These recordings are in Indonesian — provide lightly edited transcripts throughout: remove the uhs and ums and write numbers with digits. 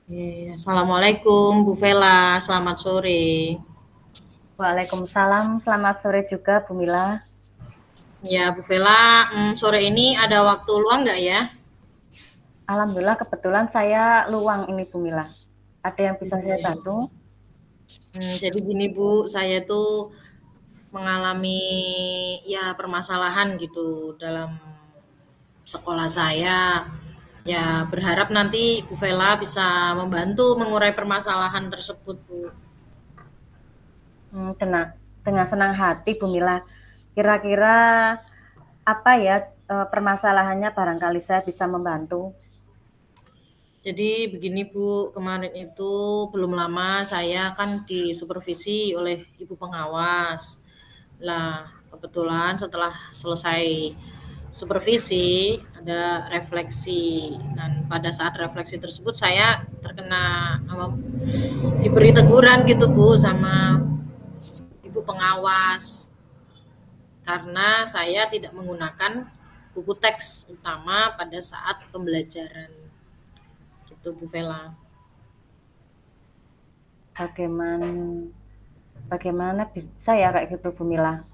Assalamualaikum Bu Vela, selamat sore. Waalaikumsalam, selamat sore juga Bu Mila. Ya Bu Vela, sore ini ada waktu luang nggak ya? Alhamdulillah kebetulan saya luang ini Bu Mila. Ada yang bisa saya Iya. bantu? Jadi gini Bu, saya tuh mengalami ya permasalahan gitu dalam sekolah saya. Ya berharap nanti Bu Vela bisa membantu mengurai permasalahan tersebut Bu. Dengan senang hati Bu Mila. Kira-kira apa ya permasalahannya barangkali saya bisa membantu. Jadi begini Bu, kemarin itu belum lama saya kan disupervisi oleh ibu pengawas. Lah, kebetulan setelah selesai supervisi ada refleksi. Dan pada saat refleksi tersebut saya terkena diberi teguran gitu Bu sama ibu pengawas karena saya tidak menggunakan buku teks utama pada saat pembelajaran. Gitu Bu Vela. Bagaimana bagaimana bisa ya kayak gitu Bu Mila?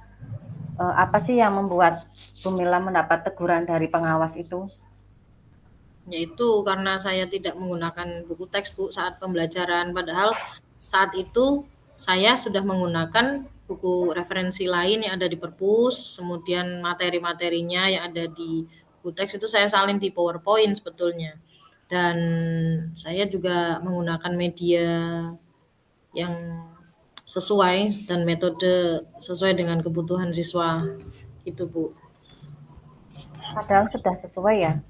Apa sih yang membuat Bu Mila mendapat teguran dari pengawas itu? Yaitu karena saya tidak menggunakan buku teks Bu saat pembelajaran, padahal saat itu saya sudah menggunakan buku referensi lain yang ada di perpus, kemudian materi-materinya yang ada di buku teks itu saya salin di PowerPoint sebetulnya. Dan saya juga menggunakan media yang sesuai dan metode sesuai dengan kebutuhan siswa. Itu Bu. Padahal sudah sesuai ya.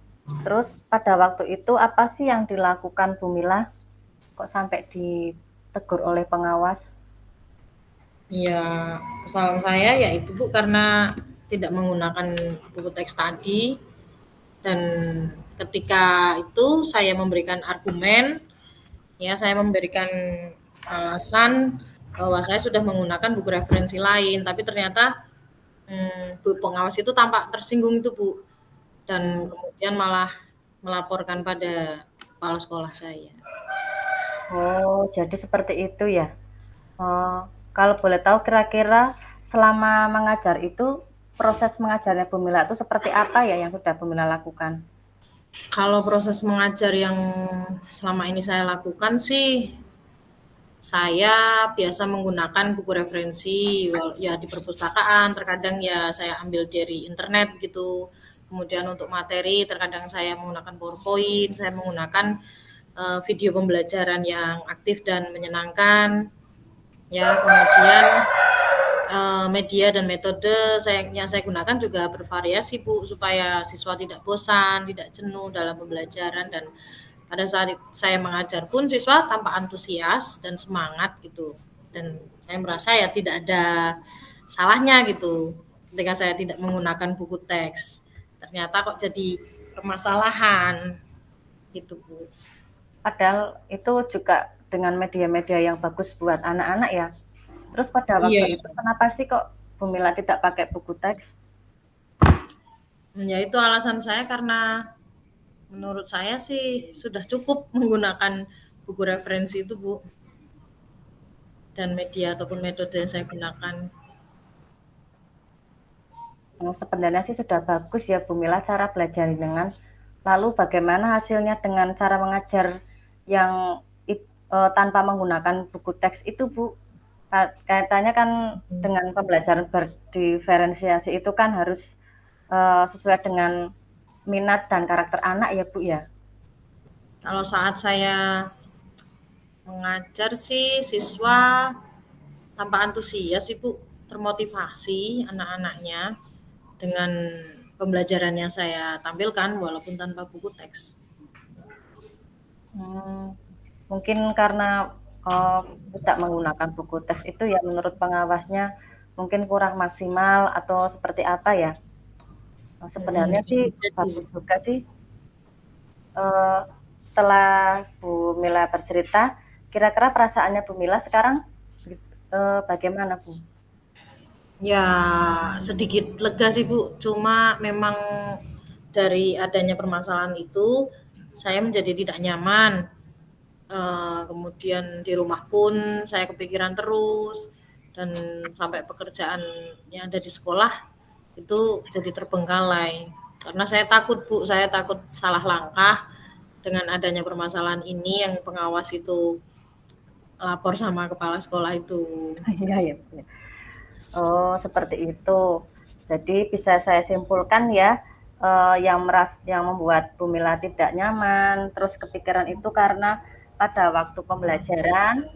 Terus pada waktu itu apa sih yang dilakukan Bu Mila? Kok sampai ditegur oleh pengawas? Ya, kesalahan saya ya itu Bu karena tidak menggunakan buku teks tadi dan ketika itu saya memberikan argumen, ya saya memberikan alasan bahwa saya sudah menggunakan buku referensi lain, tapi ternyata Bu pengawas itu tampak tersinggung itu Bu dan kemudian malah melaporkan pada kepala sekolah saya. Oh, jadi seperti itu ya. Oh, kalau boleh tahu kira-kira selama mengajar itu proses mengajarnya Bu Mila itu seperti apa ya yang sudah Bu Mila lakukan? Kalau proses mengajar yang selama ini saya lakukan sih saya biasa menggunakan buku referensi ya di perpustakaan, terkadang ya saya ambil dari internet gitu. Kemudian untuk materi terkadang saya menggunakan PowerPoint, saya menggunakan video pembelajaran yang aktif dan menyenangkan. Ya, kemudian media dan metode yang saya gunakan juga bervariasi Bu supaya siswa tidak bosan, tidak jenuh dalam pembelajaran dan pada saat saya mengajar pun siswa tampak antusias dan semangat gitu. Dan saya merasa ya tidak ada salahnya gitu ketika saya tidak menggunakan buku teks. Ternyata kok jadi permasalahan gitu Bu. Padahal itu juga dengan media-media yang bagus buat anak-anak ya. Terus pada waktu Iya, itu kenapa sih kok Bu Mila tidak pakai buku teks? ya itu alasan saya karena menurut saya sih sudah cukup menggunakan buku referensi itu Bu dan media ataupun metode yang saya gunakan. Sebenarnya sih sudah bagus ya Bu Mila cara belajar dengan. Lalu bagaimana hasilnya dengan cara mengajar yang tanpa menggunakan buku teks itu Bu? Kaitannya kan dengan pembelajaran berdiferensiasi itu kan harus sesuai dengan minat dan karakter anak ya Bu ya. Kalau saat saya mengajar sih siswa tanpa antusias sih Bu, termotivasi anak-anaknya dengan pembelajaran yang saya tampilkan walaupun tanpa buku teks. Hmm, mungkin karena uh, tidak menggunakan buku teks itu ya menurut pengawasnya mungkin kurang maksimal atau seperti apa ya. Sebenarnya sih Bisa bagus jadi. juga sih. Uh, Setelah Bu Mila bercerita, kira-kira perasaannya Bu Mila sekarang bagaimana Bu? Ya sedikit lega sih Bu, cuma memang dari adanya permasalahan itu saya menjadi tidak nyaman kemudian di rumah pun saya kepikiran terus, dan sampai pekerjaan yang ada di sekolah itu jadi terbengkalai. Karena saya takut Bu, saya takut salah langkah dengan adanya permasalahan ini yang pengawas itu lapor sama kepala sekolah itu. Iya ya, Bu, ya. Oh, seperti itu. Jadi bisa saya simpulkan ya, yang membuat Bu Mila tidak nyaman, terus kepikiran itu karena pada waktu pembelajaran,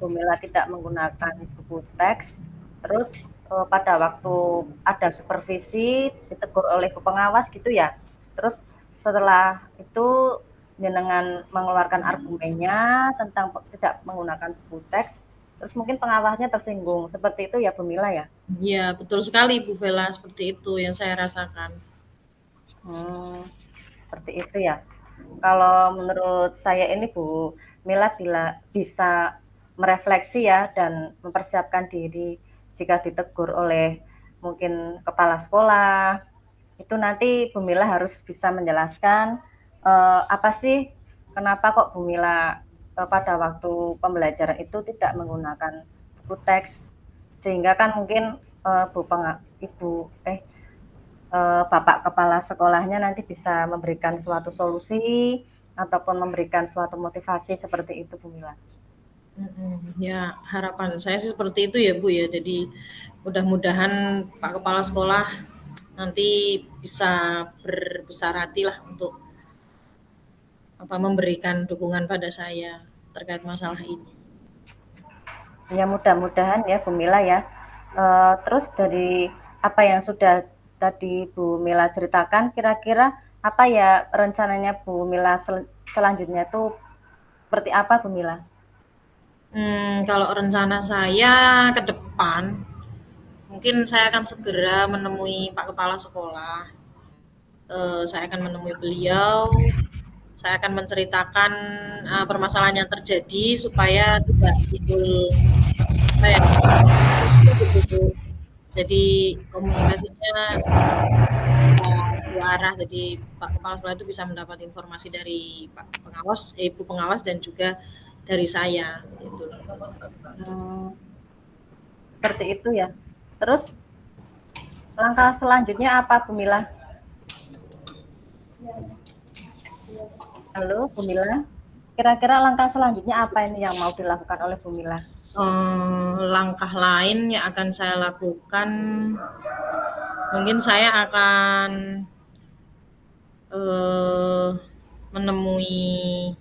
Bu Mila tidak menggunakan buku teks, terus, pada waktu ada supervisi ditegur oleh pengawas gitu ya. Terus setelah itu jenengan mengeluarkan argumennya tentang tidak menggunakan buku teks, terus mungkin pengawasnya tersinggung. Seperti itu ya Bu Mila ya? Ya, betul sekali Bu Vela, seperti itu yang saya rasakan. Seperti itu ya. Kalau menurut saya ini Bu Mila bila bisa merefleksi ya dan mempersiapkan diri jika ditegur oleh mungkin kepala sekolah, itu nanti Bu Mila harus bisa menjelaskan apa sih kenapa kok Bu Mila pada waktu pembelajaran itu tidak menggunakan buku teks, sehingga kan mungkin ibu bapak kepala sekolahnya nanti bisa memberikan suatu solusi ataupun memberikan suatu motivasi seperti itu Bu Mila. Ya, harapan saya sih seperti itu ya Bu ya. Jadi mudah-mudahan Pak Kepala Sekolah nanti bisa berbesar hati lah untuk memberikan dukungan pada saya terkait masalah ini. Ya mudah-mudahan ya Bu Mila ya. Terus dari apa yang sudah tadi Bu Mila ceritakan, kira-kira apa ya rencananya Bu Mila selanjutnya tuh seperti apa Bu Mila? Kalau rencana saya ke depan, mungkin saya akan segera menemui Pak Kepala Sekolah. Saya akan menemui beliau. Saya akan menceritakan permasalahan yang terjadi supaya tidak timbul apa ya, gitu. Jadi komunikasinya bisa dua arah. Jadi Pak Kepala Sekolah itu bisa mendapat informasi dari Pak Pengawas, Ibu Pengawas dan juga dari saya. Gitu. Hmm, seperti itu ya. Terus langkah selanjutnya apa Bu Mila? Halo Bu Mila. Kira-kira langkah selanjutnya apa ini yang mau dilakukan oleh Bu Mila? Langkah lain yang akan saya lakukan, mungkin saya akan eh, menemui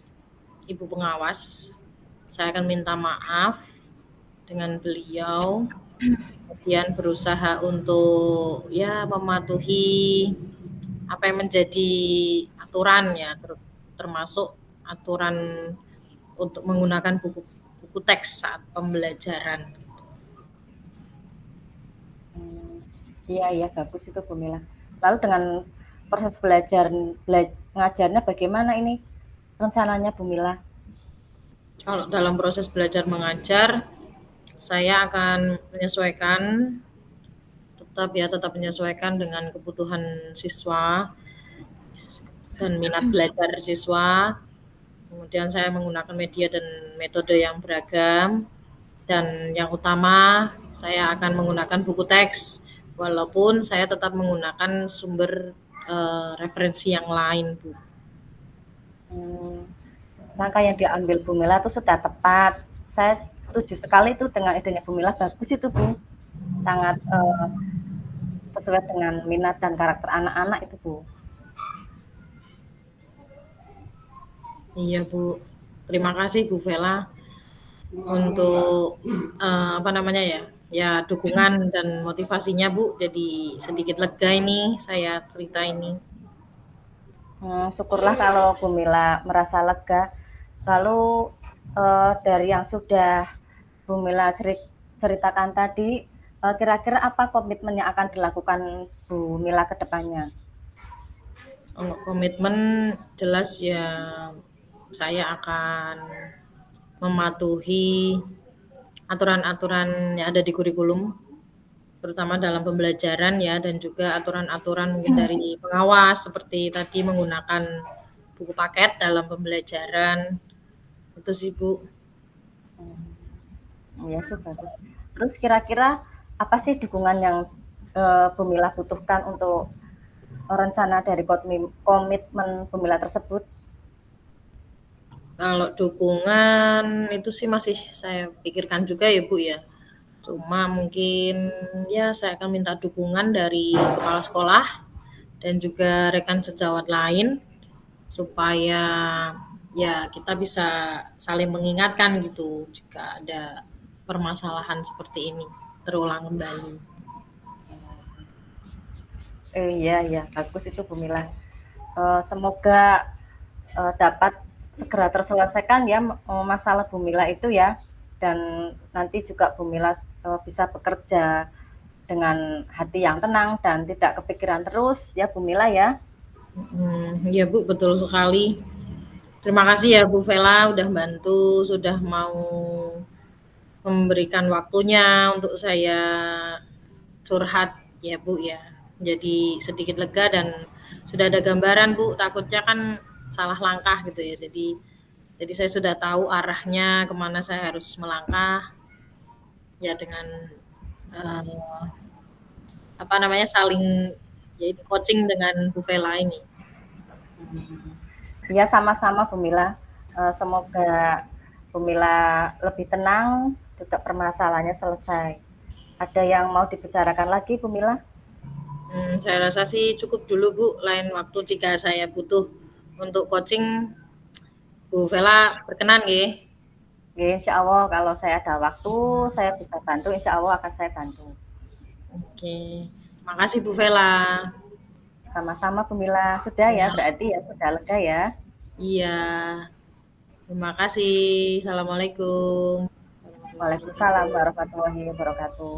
Ibu Pengawas. Saya akan minta maaf dengan beliau, kemudian berusaha untuk ya mematuhi apa yang menjadi aturan ya, termasuk aturan untuk menggunakan buku buku teks saat pembelajaran. Iya iya bagus itu Bu Mila. Lalu dengan proses ngajarnya bagaimana ini rencananya Bu Mila? Kalau dalam proses belajar mengajar, saya akan menyesuaikan, tetap menyesuaikan dengan kebutuhan siswa dan minat belajar siswa. Kemudian saya menggunakan media dan metode yang beragam, dan yang utama saya akan menggunakan buku teks, walaupun saya tetap menggunakan sumber referensi yang lain, Bu. Langkah yang diambil Bu Mila itu sudah tepat. Saya setuju sekali itu dengan idenya Bu Mila, bagus itu Bu. Sangat sesuai dengan minat dan karakter anak-anak itu Bu. Iya, Bu. Terima kasih Bu Vela untuk apa namanya ya? Ya dukungan dan motivasinya Bu. Jadi sedikit lega ini saya cerita ini. Syukurlah kalau Bu Mila merasa lega. Lalu dari yang sudah Bu Mila ceritakan tadi, kira-kira apa komitmen yang akan dilakukan Bu Mila ke depannya? Untuk komitmen jelas ya, saya akan mematuhi aturan-aturan yang ada di kurikulum, terutama dalam pembelajaran ya, dan juga aturan-aturan mungkin dari pengawas seperti tadi menggunakan buku paket dalam pembelajaran. Itu sih, Bu. Ya, sih bagus. Terus kira-kira apa sih dukungan yang Bu Mila butuhkan untuk rencana dari komitmen Bu Mila tersebut? Kalau dukungan itu sih masih saya pikirkan juga ya, Bu, ya. Cuma mungkin ya saya akan minta dukungan dari kepala sekolah dan juga rekan sejawat lain supaya ya kita bisa saling mengingatkan gitu jika ada permasalahan seperti ini terulang kembali. Iya, iya, bagus itu Bu Mila. Semoga dapat segera terselesaikan ya masalah Bu Mila itu ya, dan nanti juga Bu Mila bisa bekerja dengan hati yang tenang dan tidak kepikiran terus ya Bu Mila ya. Iya Bu, betul sekali. Terima kasih ya Bu Vela udah bantu, sudah mau memberikan waktunya untuk saya curhat ya Bu ya. Jadi sedikit lega dan sudah ada gambaran Bu, takutnya kan salah langkah gitu ya. Jadi saya sudah tahu arahnya kemana saya harus melangkah ya dengan eh, apa namanya saling ya itu coaching dengan Bu Vela ini. Ya sama-sama Bu Mila. Semoga Bu Mila lebih tenang, juga permasalahannya selesai. Ada yang mau dibicarakan lagi Bu Mila? Saya rasa sih cukup dulu Bu, lain waktu jika saya butuh untuk coaching, Bu Vela berkenan nggih? Ya, insya Allah kalau saya ada waktu, saya bisa bantu, insya Allah akan saya bantu. Oke, makasih Bu Vela. Sama-sama Bu Mila. Sudah ya, Ya, berarti ya sudah lega ya. iya. Terima kasih. Assalamualaikum warahmatullahi Waalaikumsalam wabarakatuh. warahmatullahi wabarakatuh.